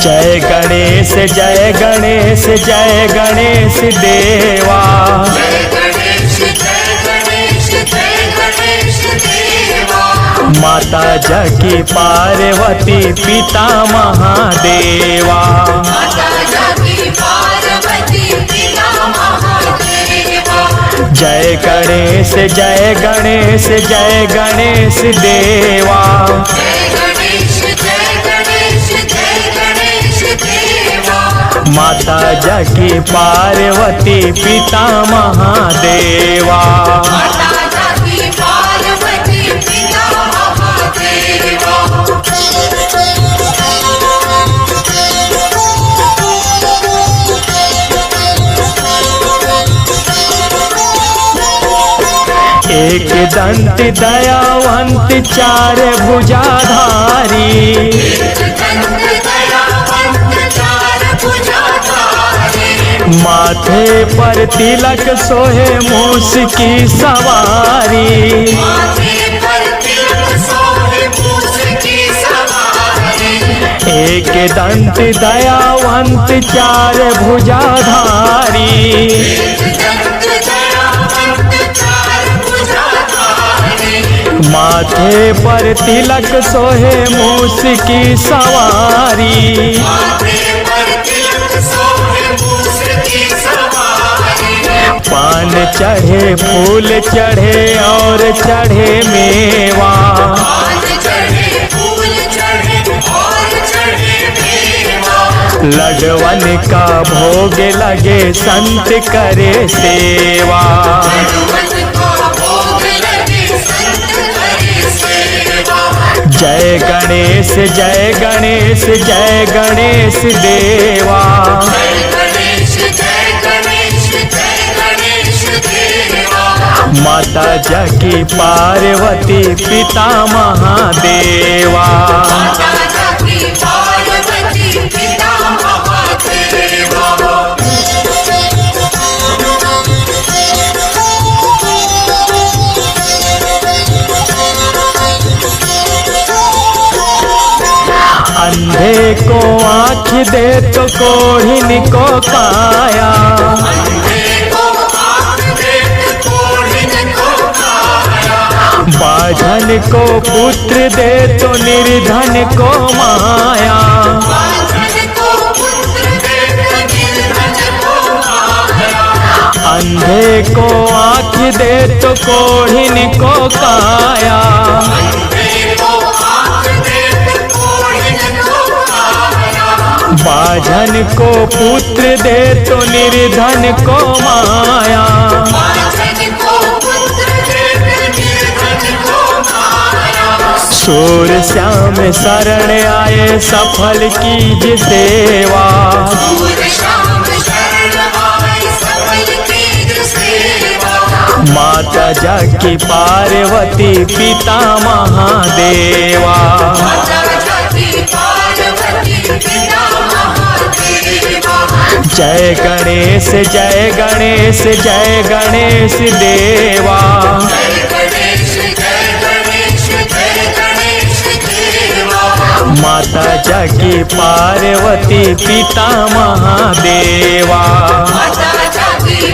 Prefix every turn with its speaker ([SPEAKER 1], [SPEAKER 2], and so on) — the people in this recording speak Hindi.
[SPEAKER 1] जय गणेश जय गणेश जय गणेश देवा।
[SPEAKER 2] जय गणेश जय गणेश जय गणेश देवा।
[SPEAKER 1] माता जगी पार्वती पिता महादेवा।
[SPEAKER 2] माता जगी पार्वती पिता महादेवा।
[SPEAKER 1] जय गणेश जय गणेश जय गणेश देवा।
[SPEAKER 2] जय गणेश जय गणेश जय गणेश देवा।
[SPEAKER 1] माता जगी पार्वती पिता महादेवा।
[SPEAKER 2] माता जगी पार्वती पिता महादेवा।
[SPEAKER 1] एक दंत दयावंत चार भुजाधारी।
[SPEAKER 2] दंत दयावंत चार भुजाधारी।
[SPEAKER 1] माथे पर तिलक सोहे मूस की सवारी।
[SPEAKER 2] माथे पर तिलक सोहे मूस की सवारी।
[SPEAKER 1] एक दंत दयावंत चार भुजाधारी।
[SPEAKER 2] दंत दयावंत चार भुजाधारी।
[SPEAKER 1] माथे पर तिलक सोहे मूस की सवारी।
[SPEAKER 2] माथे पर तिलक सोहे मूस की सवारी।
[SPEAKER 1] पान चढ़े फूल चढ़े और चढ़े मेवा।
[SPEAKER 2] पान चढ़े फूल चढ़े और चढ़े मेवा।
[SPEAKER 1] लडवन का भोग लगे संत करे सेवा।
[SPEAKER 2] भगवत को भोग लगे संत करे सेवा।
[SPEAKER 1] जय गणेश जय गणेश जय गणेश देवा।
[SPEAKER 2] जय गणेश जय गणेश जय गणेश देवा।
[SPEAKER 1] माता जगी पार्वती पिता महादेवा।
[SPEAKER 2] माता जगी पार्वती पिता महादेवा।
[SPEAKER 1] अंधे को आँख दे तो कोढ़िन को काया।
[SPEAKER 2] अंधे को आँख दे तो कोढ़िन को काया।
[SPEAKER 1] बाझन को पुत्र दे तो निर्धन को माया।
[SPEAKER 2] बाझन को पुत्र दे तो निर्धन को माया।
[SPEAKER 1] अंधे को आँख दे तो कोढ़िन को काया।
[SPEAKER 2] अंधे को आँख दे तो कोढ़िन को काया।
[SPEAKER 1] बाझन को पुत्र दे तो निर्धन को माया।
[SPEAKER 2] बाझन को पुत्र दे तो निर्धन को माया।
[SPEAKER 1] सूर श्याम शरण आए सफल कीज सेवा।
[SPEAKER 2] सूर श्याम शरण आए सफल कीज सेवा।
[SPEAKER 1] माता जगी पार्वती पिता महादेवा।
[SPEAKER 2] माता जगी पार्वती पिता महादेवा।
[SPEAKER 1] जय गणेश जय गणेश जय गणेश देवा।
[SPEAKER 2] जय गणेश जय गणेश जय गणेश देवा।
[SPEAKER 1] माता जगी पार्वती पिता महादेवा।
[SPEAKER 2] माता जगी